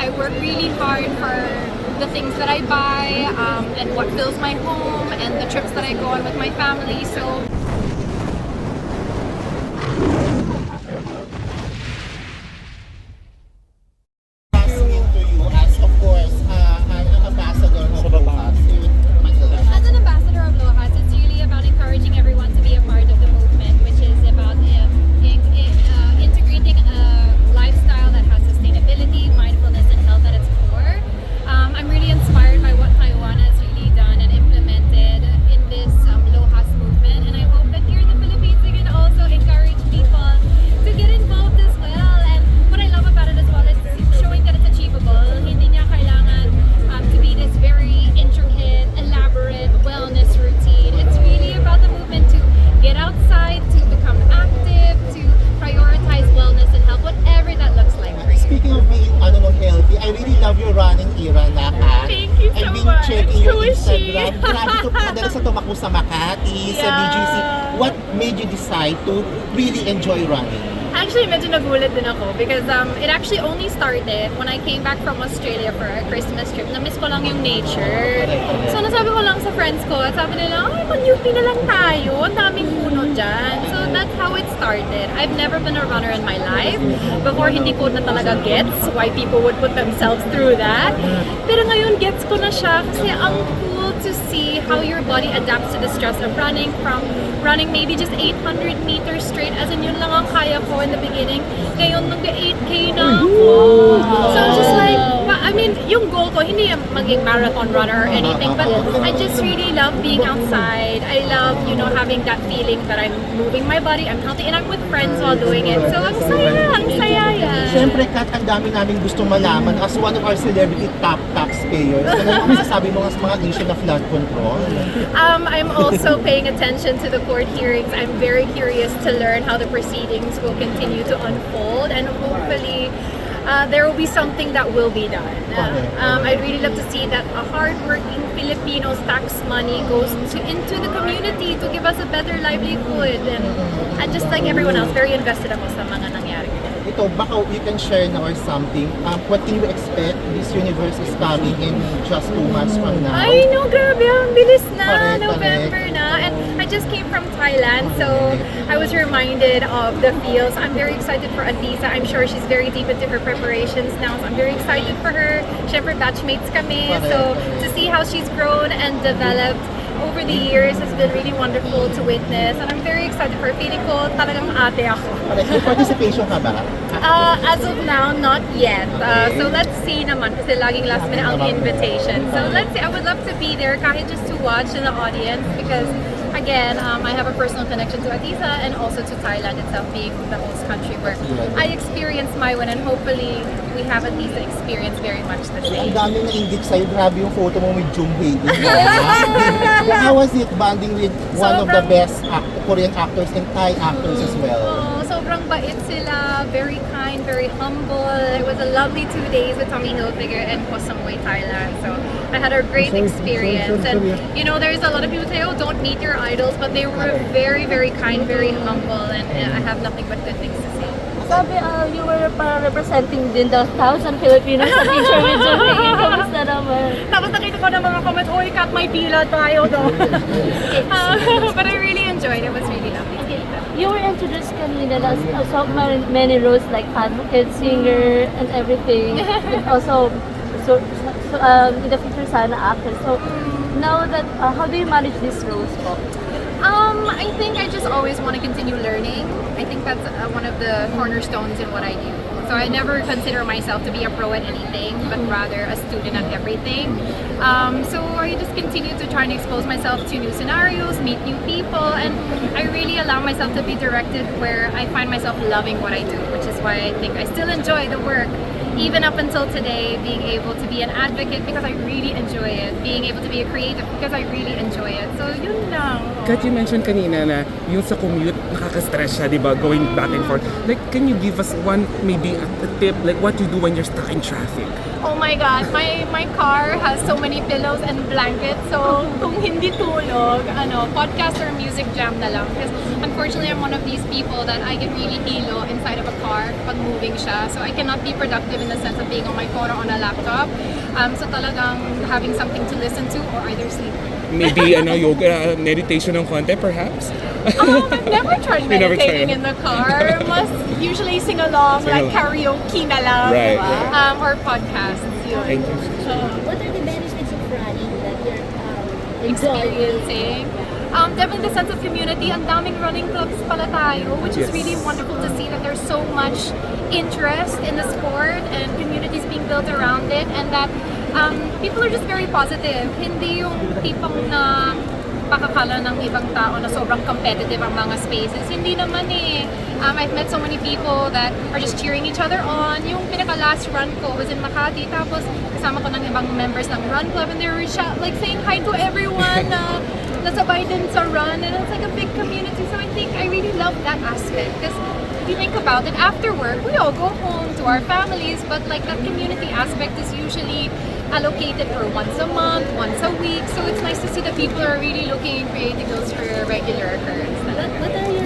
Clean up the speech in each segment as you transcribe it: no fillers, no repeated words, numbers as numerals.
I work really hard for the things that I buy and what fills my home and the trips that I go on with my family. So as an ambassador of Lohas, it's really about encouraging everyone to be a part of the movement, which is about integrating a lifestyle that has sustainability, mindfulness, and health at its core. I'm really inspired by what Taiwan has really done and implemented in this Lohas movement, and I hope that here in the Philippines we can also encourage people to get involved as well. And what I love about it as well is showing that it's achievable. Hindi niya kailangan to be this very intricate, elaborate wellness routine. It's really about the movement to get outside, to become active, to prioritize wellness and health, whatever that looks like for you. Speaking of being healthy, I really love your running era na, Kat. Thank you so I've been much. checking your Who is she? Instagram. Grabe to, madalas na tumakbo sa Makati, sa Yeah. BGC. What made you decide to really enjoy running? Actually, medyo nagulat din ako because it actually only started when I came back from Australia for a Christmas trip. Na-miss ko lang yung nature. So, nasabi ko lang sa friends ko at sabi nila, ay, mag-UP na lang tayo. Ang daming puno dyan. So, that's how it started. I've never been a runner in my life. Before, hindi ko na talaga gets why people would put themselves through that. Pero ngayon, gets ko na siya kasi ang cool to see how your body adapts to the stress of running, from running maybe just 800 meters straight, as in yun lang ang kaya ko in the beginning. Ngayon, nag-8K na ako. So just like, I mean, yung goal ko, hindi yung maging marathon runner or anything, but I just really love being outside. I love, having that feeling that I'm moving my body, I'm healthy, and I'm with friends while doing it. So ang saya yan. Siyempre, Kat, ang dami namin gustong malaman as one of our celebrity top taxpayers. Ano yung masasabi mo sa mga issue na flood control? I'm also paying attention to the court hearings. I'm very curious to learn how the proceedings will continue to unfold, and hopefully there will be something that will be done. I'd really love to see that a hardworking Filipinos' tax money goes into the community to give us a better livelihood. And just like everyone else, very invested ako sa mga nangyari. Ito, baka you can share now or something. What can you expect? This universe is coming in just 2 months from now. I know, grabe, ang bilis na, Correct, November na. And I just came from Thailand, so I was reminded of the feels. I'm very excited for Adisa. I'm sure she's very deep into her preparations now, so I'm very excited for her. Siyempre, batchmates kami, so to see how she's grown and developed over the years has been really wonderful to witness, and I'm very excited for her. Feeling ko talagang ate ako. May participation ka ba? As of now, not yet. So let's see naman kasi laging last minute ang invitation. So let's see. I would love to be there kahit just to watch in the audience because again, I have a personal connection to Adisa and also to Thailand itself being the host country where I experienced my win, and hopefully we have Adisa experience very much the Ang same. daming na-inggit sa'yo. Grabe yung photo mo with Jung Hae-in. How was it bonding with one of the best Korean actors and Thai actors as well? Sobrang bait sila, very kind, very humble. It was a lovely 2 days with Tommy Hilfiger and Koh Samui, Thailand. So I had a great experience. And there's a lot of people say, oh, don't meet your idols, but they were very, very kind, very humble, and I have nothing but good things to say. Sabi, you were representing din the 1,000 Filipinos sa picture with Jung Hae-in. Kamusta naman? Tapos nakita ko ng mga comment, oy, Kat, may pila tayo doon. But I really enjoyed it. It was really lovely. You were introduced kanina na so many roles like advocate, singer, and everything. And also, in the future, sana actor. So, now that, how do you manage these roles po? I think I just always want to continue learning. I think that's one of the cornerstones in what I do. So I never consider myself to be a pro at anything, but rather a student at everything. So I just continue to try and expose myself to new scenarios, meet new people, and I really allow myself to be directed where I find myself loving what I do, which is why I think I still enjoy the work. Even up until today, being able to be an advocate because I really enjoy it. Being able to be a creative because I really enjoy it. So, yun lang. Kat, you mentioned kanina na yung sa commute, nakaka-stress siya, di ba? Going back and forth. Like, can you give us maybe a tip, like what you do when you're stuck in traffic? Oh my God, my car has so many pillows and blankets. So, kung hindi tulog, podcast or music jam na lang. Because unfortunately, I'm one of these people that I get really hilo inside of a car pag moving siya. So, I cannot be productive in the sense of being on my phone or on a laptop. So talagang having something to listen to or either sleep. Maybe yoga, meditation ng konti perhaps? I've never tried You never meditating tried? in the car. Must usually sing along, like karaoke na lang. Right. Or podcasts. Yun. Thank you. What are the benefits of running that you're Experiencing. Definitely the sense of community. Ang daming running clubs pala tayo, which is Yes. really wonderful to see that there's so much interest in the sport and communities being built around it, and that people are just very positive. Hindi yung tipong na pakakala ng ibang tao na sobrang competitive ang mga spaces. Hindi naman eh. I've met so many people that are just cheering each other on. Yung pinaka-last run ko was in Makati, tapos kasama ko ng ibang members ng run club, and they were like saying hi to everyone na nasabay din sa run, and it's like a big community. So I think I really love that aspect, because if you think about it, after work, we all go home to our families, but like that community aspect is usually allocated for once a month, once a week. So it's nice to see that people are really looking and creating those for regular occurrence. What are your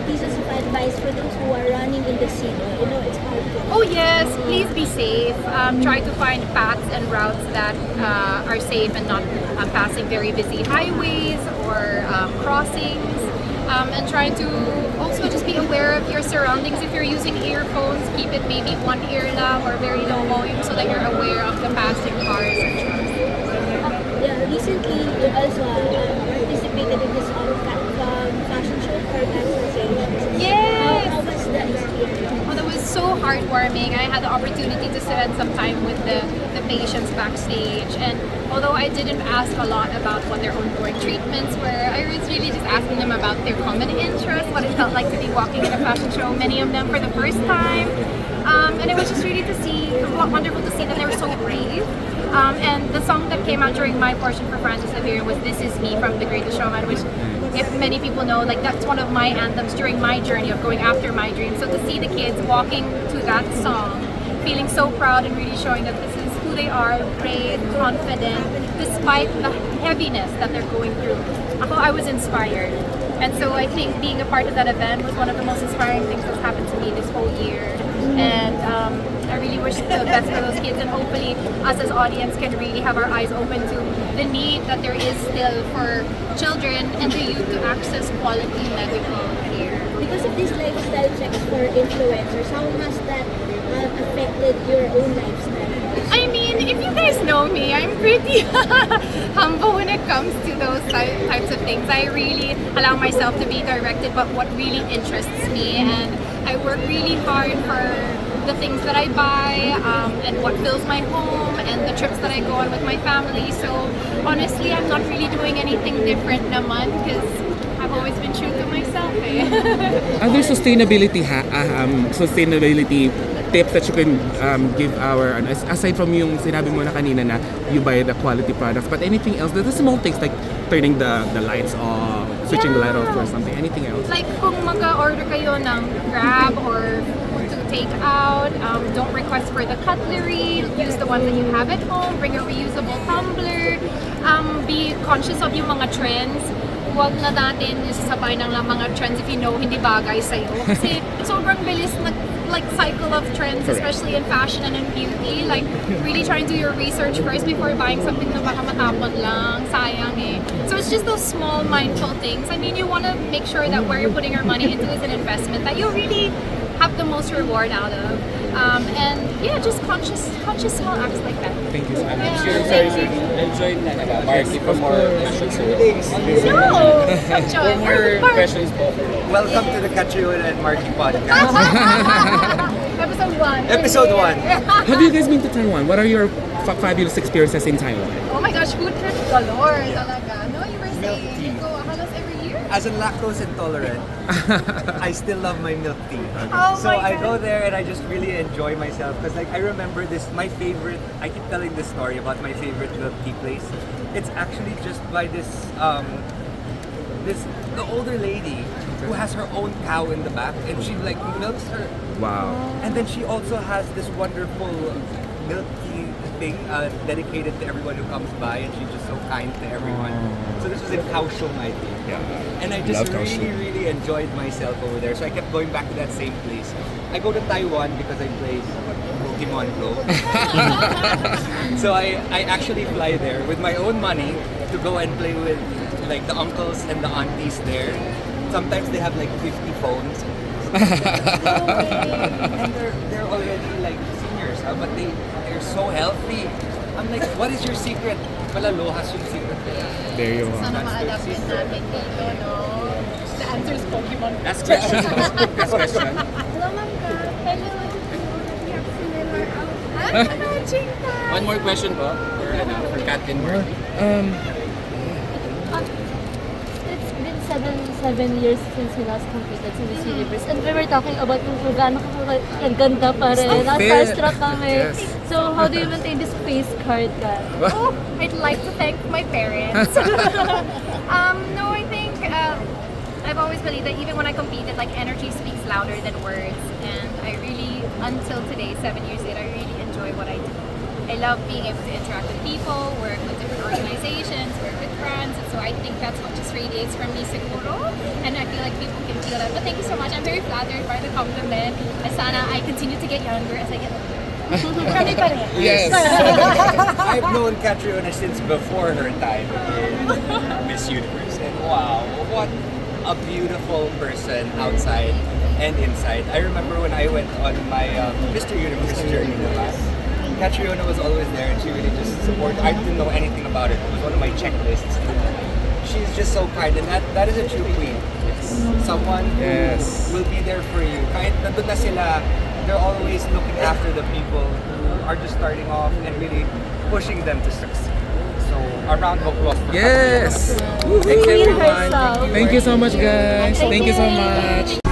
pieces of advice for those who are running in the city? You know, it's hard to... Oh yes, please be safe. Try to find paths and routes that are safe and not passing very busy highways or crossings. And try to also just be aware of your surroundings. If you're using earphones, keep it maybe one ear loud or very low volume so that you're aware of the passing cars and trucks. Yeah, recently you also participated in this fashion show for Association. Yes! How was the experience? Oh, that was so heartwarming. I had the opportunity to spend some time with the patients backstage, and although I didn't ask a lot about what their ongoing treatments were, I was really just asking them about their common interests, what it felt like to be walking in a fashion show, many of them for the first time. And it was just really wonderful to see that they were so brave. And the song that came out during my portion for Francis Xavier was "This Is Me" from The Greatest Showman, which, if many people know, like that's one of my anthems during my journey of going after my dreams. So to see the kids walking to that song, feeling so proud and really showing that this is who they are, brave, confident, despite the heaviness that they're going through. I was inspired. And so I think being a part of that event was one of the most inspiring things that's happened to me this whole year. And I really wish the best for those kids, and hopefully us as audience can really have our eyes open to the need that there is still for children and the youth to access quality medical care. Because of these lifestyle checks for influencers, how has that affected your own lifestyle? I mean, if you guys know me, I'm pretty humble when it comes to those types of things. I really allow myself to be directed by what really interests me, and I work really hard for the things that I buy and what fills my home and the trips that I go on with my family. So honestly, I'm not really doing anything different naman, because I've always been true to myself. Other sustainability tips that you can give our, aside from yung sinabi mo na kanina na you buy the quality products, but anything else, the small things like turning the lights off, switching the light off or something, anything else? Like kung mag-order kayo ng Grab or food to take out, don't request for the cutlery, use the one that you have at home, bring a reusable tumbler, be conscious of yung mga trends. Huwag na natin isasabay ng mga trends if you know hindi bagay sa'yo. Kasi sobrang bilis like cycle of trends, especially in fashion and in beauty. Like really try and do your research first before buying something na baka matapon lang. Sayang eh. So it's just those small mindful things. I mean, you want to make sure that where you're putting your money into is an investment that you really have the most reward out of. And yeah, just conscious small acts like that. Thank you so much. Enjoyed na Marky for more questions. No! For more questions po. Welcome to the Catriona and Marky podcast. Episode 1. Episode 1. Have you guys been to Taiwan? What are your fabulous experiences in Taiwan? Oh my gosh, food trip galore talaga. No, you were saying you go halos every year? As a lactose intolerant, I still love my milk tea. Oh So my I go God. there and I just really enjoy myself, because like I remember my favorite, I keep telling this story about my favorite milk tea place. It's actually just by the older lady who has her own cow in the back, and she like milks her. Wow. And then she also has this wonderful milk tea thing dedicated to everyone who comes by, and she's just so kind to everyone. So this was in Kaohsiung, I think. Yeah. And I just Love Kaohsiung. really enjoyed myself over there. So I kept going back to that same place. I go to Taiwan because I play Pokemon Go. So I actually fly there with my own money to go and play with like the uncles and the aunties there. Sometimes they have like 50 phones. And they're already like seniors, but they're so healthy. I'm like, what is your secret? Wala, Lohas yung secret nila. There you are. Sana ma-adapt din namin dito, no? The answer is Pokemon. Last question. Last question. Hello, Ma'am Kat. Hello. Ano, Chinta? One more question po for Kat and Marky. It's been seven years since we last competed sa Miss Universe. And we were talking about kung gaano ang ganda pa rin. Starstruck kami. Yes. So, how do you maintain this face card ka? Oh, I'd like to thank my parents. No, I think I've always believed that even when I competed, like energy speaks louder than words. And I really, until today, 7 years later, I really enjoy what I do. I love being able to interact with people, work with different organizations, work with brands, and so I think that's what just radiates from me siguro. And I feel like people can feel that. But thank you so much. I'm very flattered by the compliment. Sana I continue to get younger as I get older. Kami pa rin. Yes. I've known Catriona since before her time in Miss Universe. And wow, what a beautiful person outside and inside. I remember when I went on my Mr. Universe journey, Catriona was always there and she really just supported. I didn't know anything about it. It was one of my checklists. She's just so kind, and that is a true queen. Someone who will be there for you. Kahit nandun na sila, they're always looking after the people who are just starting off and really pushing them to succeed. So, a round of applause for Yes. Catriona. Queen herself. Thank you so much, guys. Thank you so much.